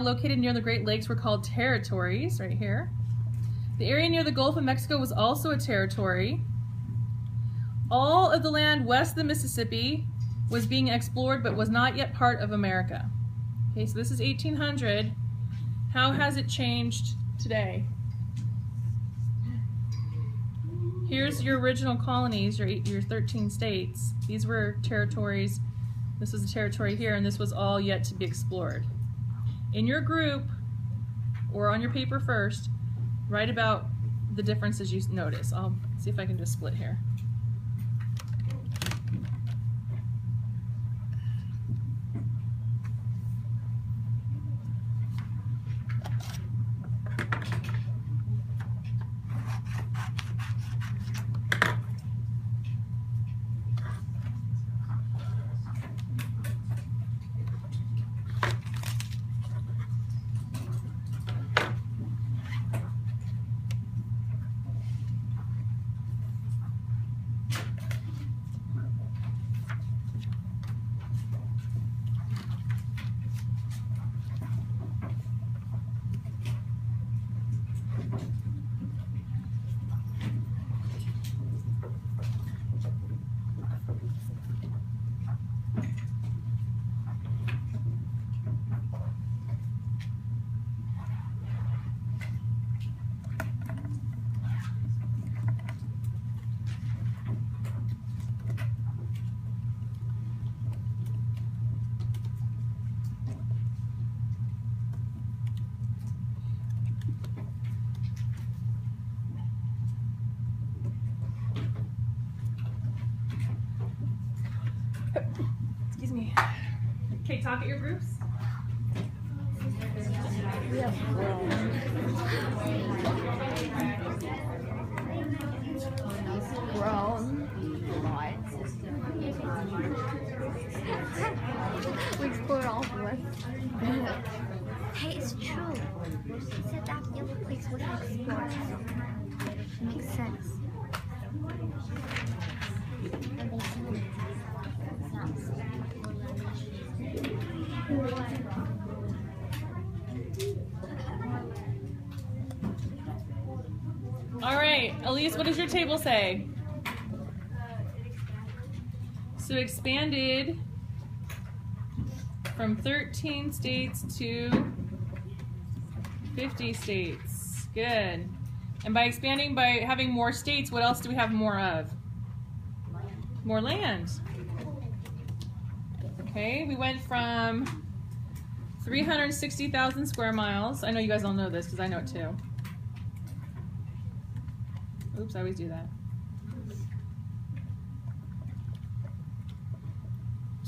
located near the Great Lakes were called territories, right here. The area near the Gulf of Mexico was also a territory. All of the land west of the Mississippi was being explored but was not yet part of America. Okay, so this is 1800. How has it changed today? Here's your original colonies, your 13 states. These were territories. This was a territory here, and this was all yet to be explored. In your group, or on your paper first, write about the differences you notice. I'll see if I can just split here. Excuse me. Okay, talk at your groups. We have grown lots. We explored all the way. Hey, it's true. You said that the other place wouldn't explore. Makes sense. All right, Elise, what does your table say? So expanded from 13 states to 50 states. Good. And by expanding, by having more states, what else do we have more of? More land. Okay, we went from 360,000 square miles. I know you guys all know this because I know it too. Oops, I always do that.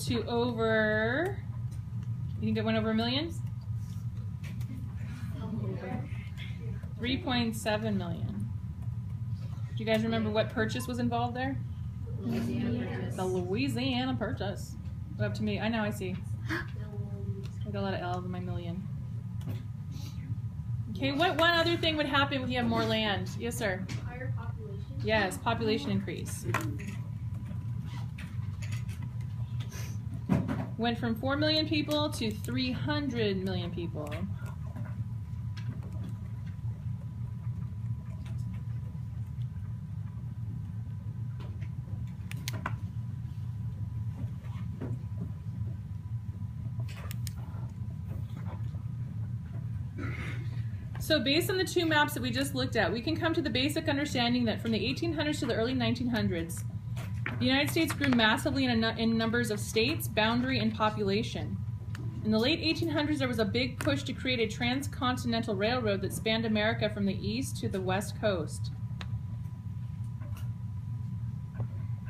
To over, you think it went over 1 million? 3.7 million. Do you guys remember what purchase was involved there? The Louisiana Purchase. Up to me. I know, I see. I got a lot of L's in my million. Okay, what one other thing would happen when you have more land? Yes, sir. Higher population? Yes, population increase. Went from 4 million people to 300 million people. So based on the two maps that we just looked at, we can come to the basic understanding that from the 1800s to the early 1900s, the United States grew massively in numbers of states, boundary, and population. In the late 1800s, there was a big push to create a transcontinental railroad that spanned America from the east to the west coast.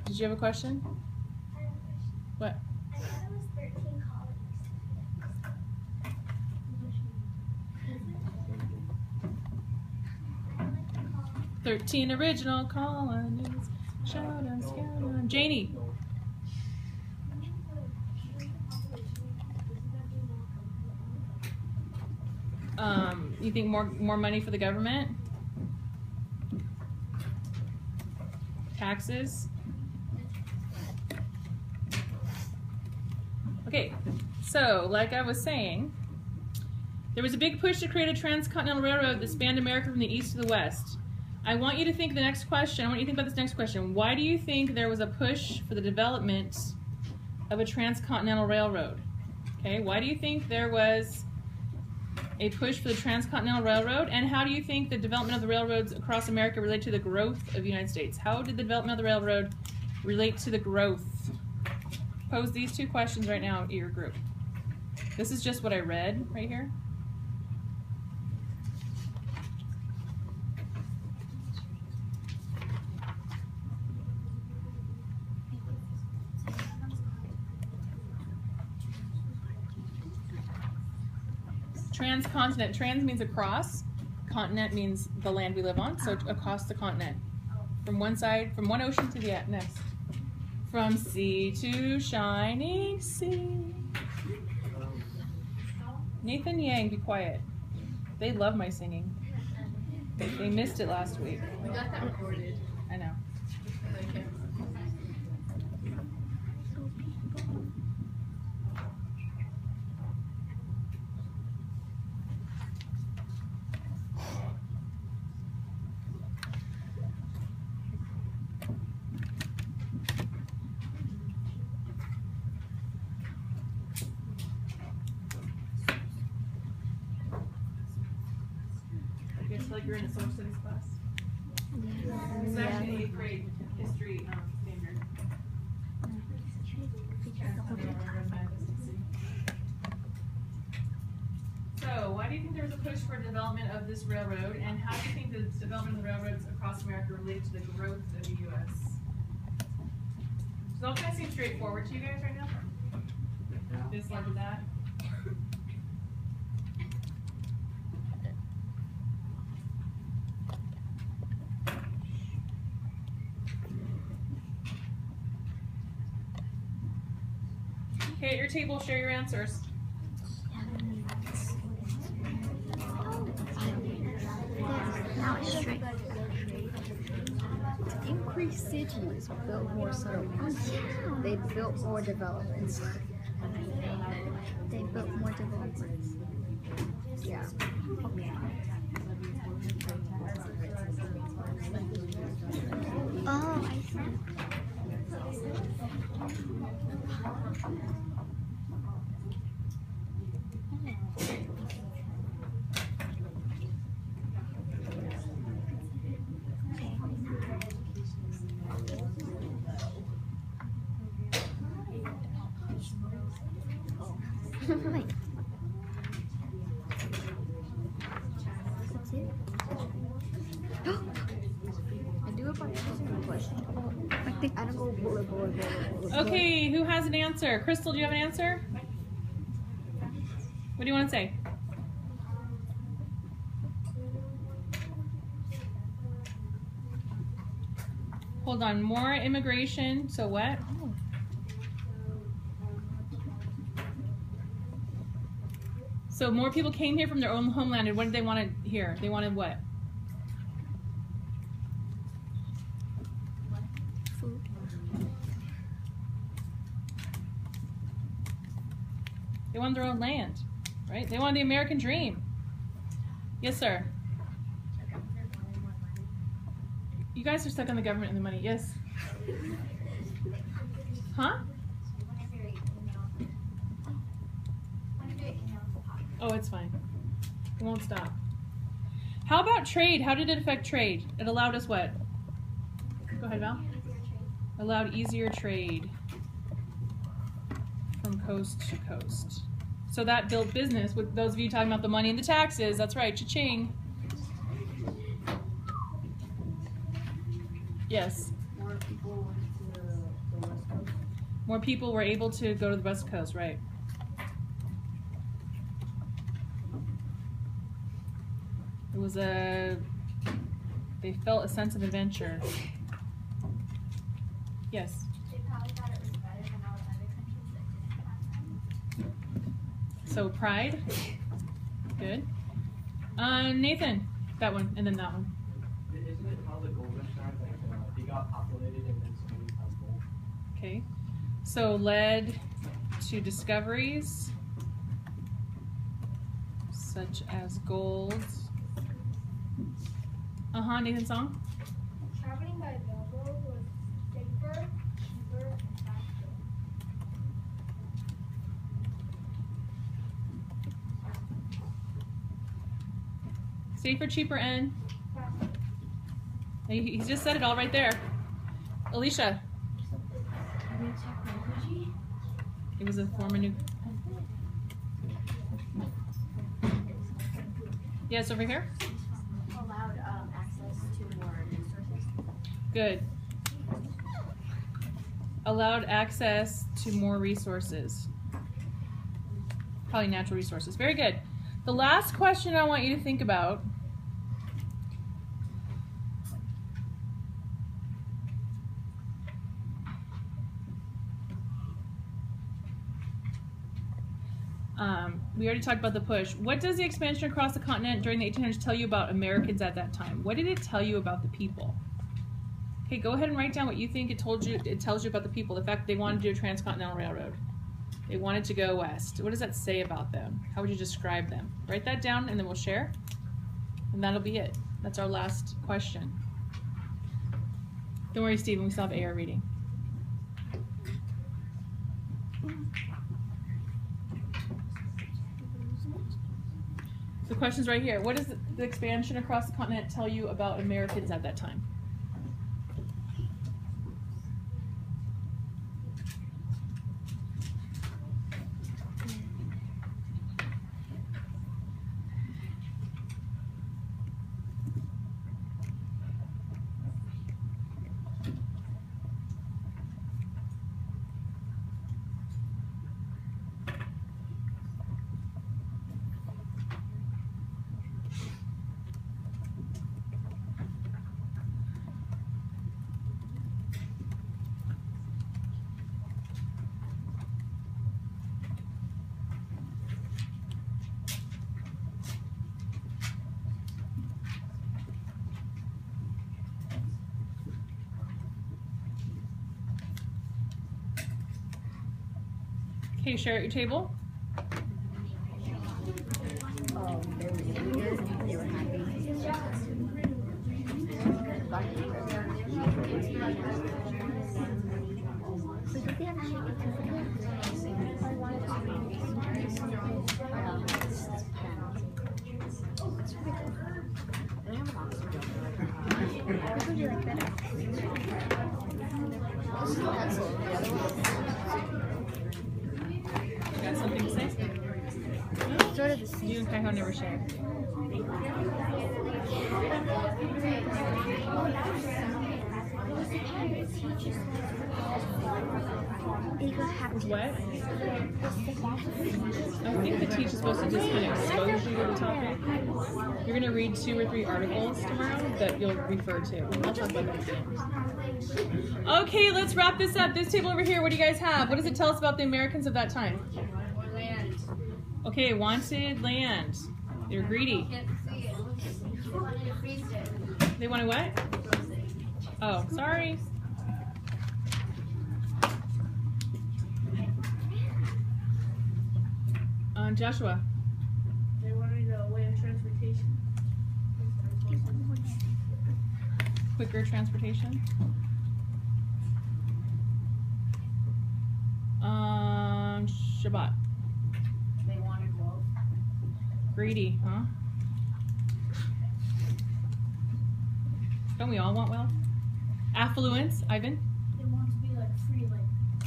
Did you have a question? I have a question. What? I thought it was 13 colonies. 13 original colonies. Shout out, shout out. Janie. You think more money for the government? Taxes? Okay, so like I was saying, There was a big push to create a transcontinental railroad that spanned America from the east to the west. I want you to think the next question. I want you to think about this next question. Why do you think there was a push for the development of a transcontinental railroad? Okay, why do you think there was a push for the transcontinental railroad? And how do you think the development of the railroads across America relate to the growth of the United States? How did the development of the railroad relate to the growth? Pose these two questions right now to your group. This is just what I read right here. Transcontinent. Trans means across. Continent means the land we live on. So across the continent. From one side, from one ocean to the next. From sea to shining sea. Nathan Yang, be quiet. They love my singing. They missed it last week. We got that recorded. I know. Okay. I guess like you're in a social studies class. It's actually an 8th grade history standard. So, why do you think there was a push for development of this railroad, and how do you think the development of the railroads across America related to the growth of the U.S.? Does all kind of seem straightforward to you guys right now? This led to that. Okay, at your table, share your answers. Now it's straight. Increased cities built more settlements. They built more developments. They built more developments. Yeah. Oh, I see. Wait. That's it? I do have a question. I think I don't go bullet. Okay, who has an answer? Crystal, do you have an answer? What do you want to say? Hold on, more immigration. So what? So more people came here from their own homeland, and what did they want here? They wanted what? food. They wanted their own land, right? They wanted the American dream. Yes, sir. You guys are stuck on the government and the money. Yes. Huh? Oh, it's fine. It won't stop. How about trade? How did it affect trade? It allowed us what? Go ahead, Val. Allowed easier trade from coast to coast. So that built business with those of you talking about the money and the taxes. That's right, cha-ching. Yes. More people went to the West Coast. More people were able to go to the West Coast, right? It was they felt a sense of adventure. Yes. They probably thought it was better than all the other countries that didn't have them. So pride. Good. Nathan, that one, and then that one. Isn't it how the gold rush started? Like, they got populated and then somebody found gold. Okay. So led to discoveries. such as gold. Nathan Song? Traveling by railroad was safer, cheaper, and faster. Safer, cheaper, and Faster. he just said it all right there. Alicia. New technology? It was a form of new. Yes, over here. Allowed access to more resources. Good. Allowed access to more resources. Probably natural resources. Very good. The last question I want you to think about. We already talked about the push. What does the expansion across the continent during the 1800s tell you about Americans at that time? What did it tell you about the people? Okay, go ahead and write down what you think it tells you about the people. The fact that they wanted to do a transcontinental railroad. They wanted to go west. What does that say about them? How would you describe them? Write that down and then we'll share. And that'll be it. That's our last question. Don't worry, Stephen, we still have AR reading. The question's right here. What does the expansion across the continent tell you about Americans at that time? Okay, share at your table. Oh, they were eager. They were happy. What would you like better? You got something to say? Sort of the same. You and Kaiho never share. Eagle happy. What? I think the teach is supposed to just kind of expose you to the topic. You're going to read 2 or 3 articles tomorrow that you'll refer to. I'll talk about that at the end. Okay, let's wrap this up. This table over here, what do you guys have? What does it tell us about the Americans of that time? Land. Okay, wanted land. They're greedy. Can't see it. You wanted to freeze it. They wanted what? Oh, sorry. Joshua. They wanted land transportation. Quicker transportation. Shabbat. They wanted wealth. Greedy, huh? Don't we all want wealth? Affluence, Ivan? They want to be like free, like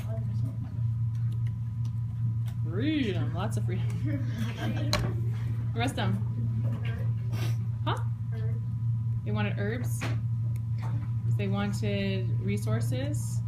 others. Freedom, lots of freedom. The rest of them. Huh? They wanted herbs. They wanted resources.